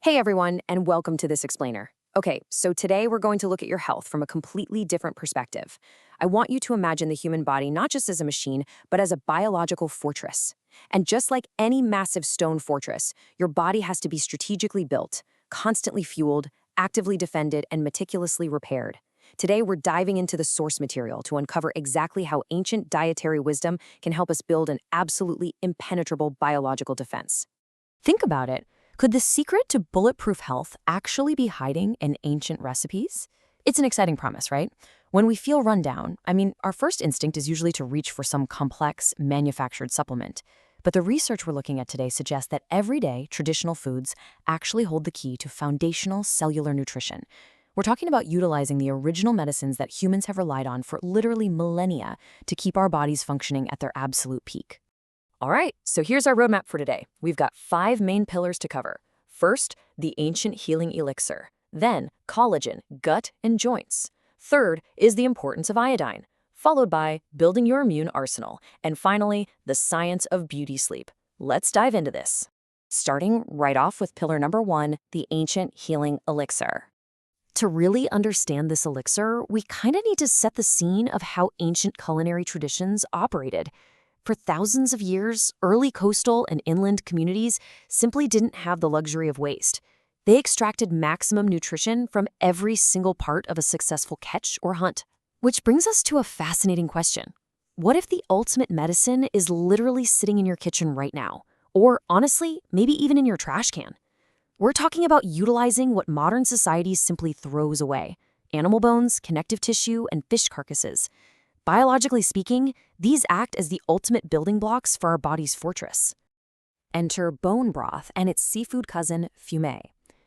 Hey everyone, and welcome to this explainer. Okay, so today we're going to look at your health from a completely different perspective. I want you to imagine the human body not just as a machine, but as a biological fortress. And just like any massive stone fortress, your body has to be strategically built, constantly fueled, actively defended, and meticulously repaired. Today, we're diving into the source material to uncover exactly how ancient dietary wisdom can help us build an absolutely impenetrable biological defense. Think about it. Could the secret to bulletproof health actually be hiding in ancient recipes? It's an exciting promise, right? When we feel run down, our first instinct is usually to reach for some complex, manufactured supplement. But the research we're looking at today suggests that everyday, traditional foods actually hold the key to foundational cellular nutrition. We're talking about utilizing the original medicines that humans have relied on for literally millennia to keep our bodies functioning at their absolute peak. All right, so here's our roadmap for today. We've got 5 main pillars to cover. First, the ancient healing elixir. Then, collagen, gut, and joints. Third is the importance of iodine, followed by building your immune arsenal. And finally, the science of beauty sleep. Let's dive into this. Starting right off with pillar number 1, the ancient healing elixir. To really understand this elixir, we kind of need to set the scene of how ancient culinary traditions operated. For thousands of years, early coastal and inland communities simply didn't have the luxury of waste. They extracted maximum nutrition from every single part of a successful catch or hunt. Which brings us to a fascinating question. What if the ultimate medicine is literally sitting in your kitchen right now? Or honestly, maybe even in your trash can? We're talking about utilizing what modern society simply throws away: animal bones, connective tissue, and fish carcasses. Biologically speaking, these act as the ultimate building blocks for our body's fortress. Enter bone broth and its seafood cousin, fumet.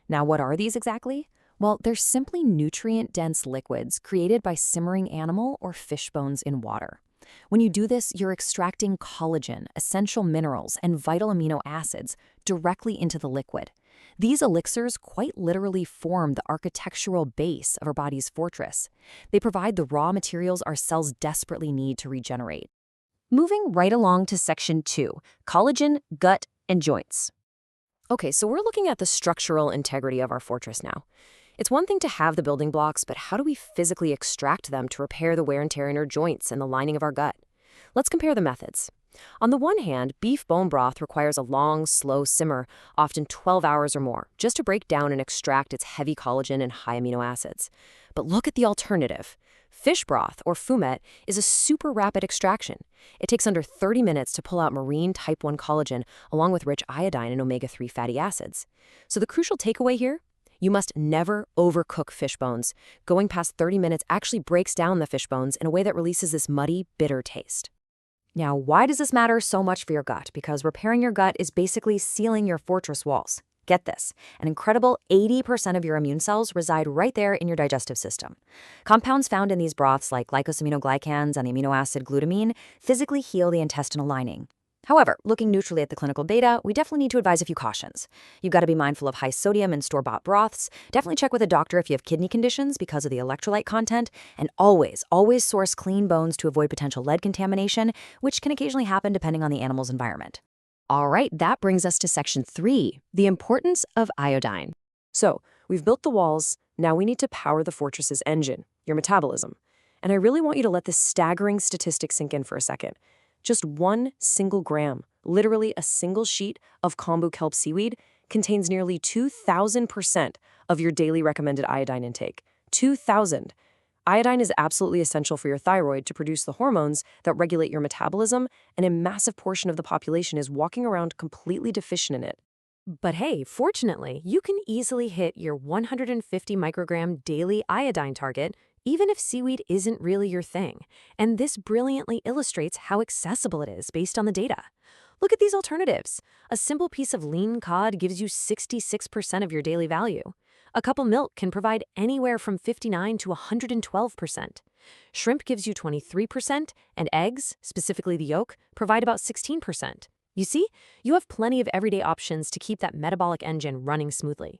Now, what are these exactly? Well, they're simply nutrient-dense liquids created by simmering animal or fish bones in water. When you do this, you're extracting collagen, essential minerals, and vital amino acids directly into the liquid. These elixirs quite literally form the architectural base of our body's fortress. They provide the raw materials our cells desperately need to regenerate. Moving right along to section 2, collagen, gut, and joints. Okay, so we're looking at the structural integrity of our fortress now. It's one thing to have the building blocks, but how do we physically extract them to repair the wear and tear in our joints and the lining of our gut? Let's compare the methods. On the one hand, beef bone broth requires a long, slow simmer, often 12 hours or more, just to break down and extract its heavy collagen and high amino acids. But look at the alternative. Fish broth, or fumet, is a super rapid extraction. It takes under 30 minutes to pull out marine type 1 collagen, along with rich iodine and omega-3 fatty acids. So the crucial takeaway here? You must never overcook fish bones. Going past 30 minutes actually breaks down the fish bones in a way that releases this muddy, bitter taste. Now, why does this matter so much for your gut? Because repairing your gut is basically sealing your fortress walls. Get this, an incredible 80% of your immune cells reside right there in your digestive system. Compounds found in these broths like glycosaminoglycans and the amino acid glutamine physically heal the intestinal lining. However, looking neutrally at the clinical data, we definitely need to advise a few cautions. You've got to be mindful of high sodium and store-bought broths. Definitely check with a doctor if you have kidney conditions because of the electrolyte content. And always source clean bones to avoid potential lead contamination, which can occasionally happen depending on the animal's environment. All right, that brings us to section 3, the importance of iodine. So, we've built the walls, now we need to power the fortress's engine, your metabolism. And I really want you to let this staggering statistic sink in for a second. Just 1 single gram, literally a single sheet of kombu kelp seaweed, contains nearly 2,000% of your daily recommended iodine intake. 2,000. Iodine is absolutely essential for your thyroid to produce the hormones that regulate your metabolism, and a massive portion of the population is walking around completely deficient in it. But hey, fortunately, you can easily hit your 150 microgram daily iodine target even if seaweed isn't really your thing. And this brilliantly illustrates how accessible it is based on the data. Look at these alternatives. A simple piece of lean cod gives you 66% of your daily value. A cup of milk can provide anywhere from 59 to 112%. Shrimp gives you 23%, and eggs, specifically the yolk, provide about 16%. You see, you have plenty of everyday options to keep that metabolic engine running smoothly.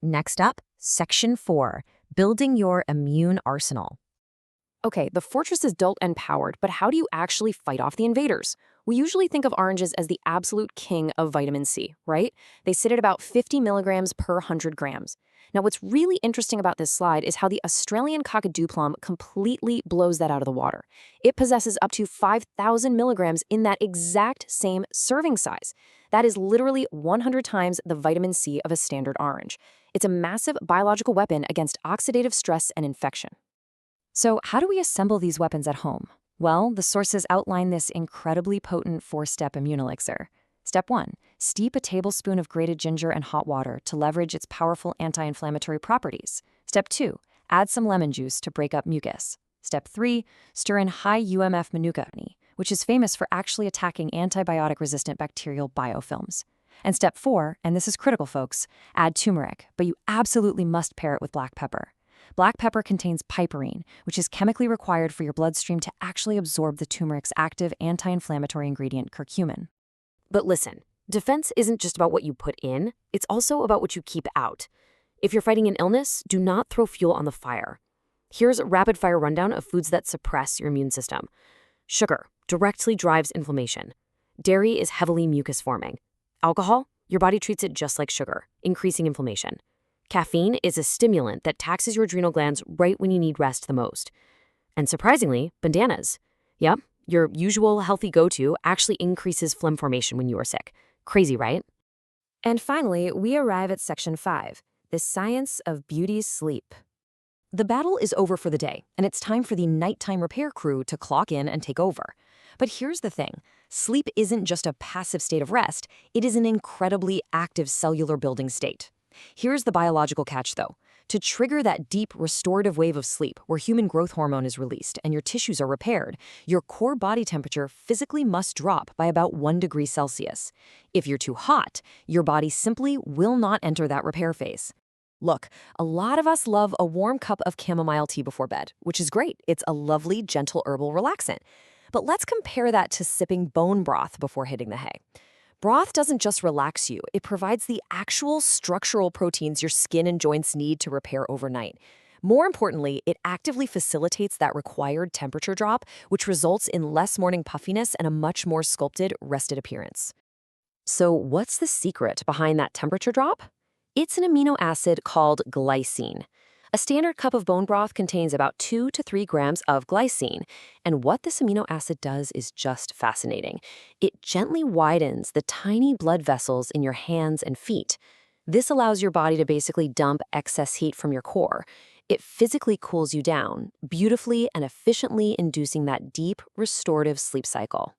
Next up, section 4, building your immune arsenal. Okay, the fortress is built and powered, but how do you actually fight off the invaders? We usually think of oranges as the absolute king of vitamin C, right? They sit at about 50 milligrams per 100 grams. Now, what's really interesting about this slide is how the Australian cockadoo plum completely blows that out of the water. It possesses up to 5,000 milligrams in that exact same serving size. That is literally 100 times the vitamin C of a standard orange. It's a massive biological weapon against oxidative stress and infection. So, how do we assemble these weapons at home? Well, the sources outline this incredibly potent 4-step immune elixir. Step 1. Steep a tablespoon of grated ginger in hot water to leverage its powerful anti-inflammatory properties. Step 2. Add some lemon juice to break up mucus. Step 3. Stir in high UMF manuka, which is famous for actually attacking antibiotic-resistant bacterial biofilms. And step 4, and this is critical, folks, add turmeric, but you absolutely must pair it with black pepper. Black pepper contains piperine, which is chemically required for your bloodstream to actually absorb the turmeric's active anti-inflammatory ingredient, curcumin. But listen, defense isn't just about what you put in, it's also about what you keep out. If you're fighting an illness, do not throw fuel on the fire. Here's a rapid-fire rundown of foods that suppress your immune system. Sugar directly drives inflammation. Dairy is heavily mucus-forming. Alcohol, your body treats it just like sugar, increasing inflammation. Caffeine is a stimulant that taxes your adrenal glands right when you need rest the most. And surprisingly, bananas. Yep, your usual healthy go-to actually increases phlegm formation when you are sick. Crazy, right? And finally, we arrive at section 5, the science of beauty's sleep. The battle is over for the day, and it's time for the nighttime repair crew to clock in and take over. But here's the thing. Sleep isn't just a passive state of rest, it is an incredibly active cellular building state. Here's the biological catch, though. To trigger that deep restorative wave of sleep where human growth hormone is released and your tissues are repaired, your core body temperature physically must drop by about 1 degree Celsius. If you're too hot, your body simply will not enter that repair phase. Look, a lot of us love a warm cup of chamomile tea before bed, which is great. It's a lovely, gentle herbal relaxant. But let's compare that to sipping bone broth before hitting the hay. Broth doesn't just relax you, it provides the actual structural proteins your skin and joints need to repair overnight. More importantly, it actively facilitates that required temperature drop, which results in less morning puffiness and a much more sculpted, rested appearance. So what's the secret behind that temperature drop? It's an amino acid called glycine. A standard cup of bone broth contains about 2 to 3 grams of glycine, and what this amino acid does is just fascinating. It gently widens the tiny blood vessels in your hands and feet. This allows your body to basically dump excess heat from your core. It physically cools you down, beautifully and efficiently inducing that deep, restorative sleep cycle.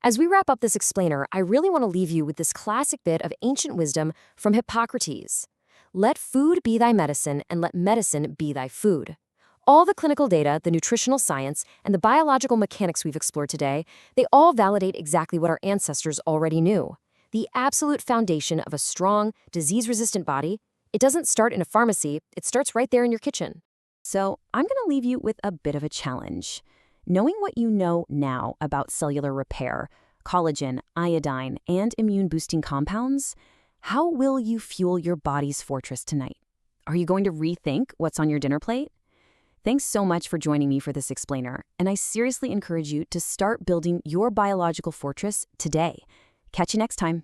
As we wrap up this explainer, I really want to leave you with this classic bit of ancient wisdom from Hippocrates. Let food be thy medicine, and let medicine be thy food. All the clinical data, the nutritional science, and the biological mechanics we've explored today, they all validate exactly what our ancestors already knew. The absolute foundation of a strong, disease-resistant body, it doesn't start in a pharmacy, it starts right there in your kitchen. So I'm going to leave you with a bit of a challenge. Knowing what you know now about cellular repair, collagen, iodine, and immune-boosting compounds, how will you fuel your body's fortress tonight? Are you going to rethink what's on your dinner plate? Thanks so much for joining me for this explainer, and I seriously encourage you to start building your biological fortress today. Catch you next time.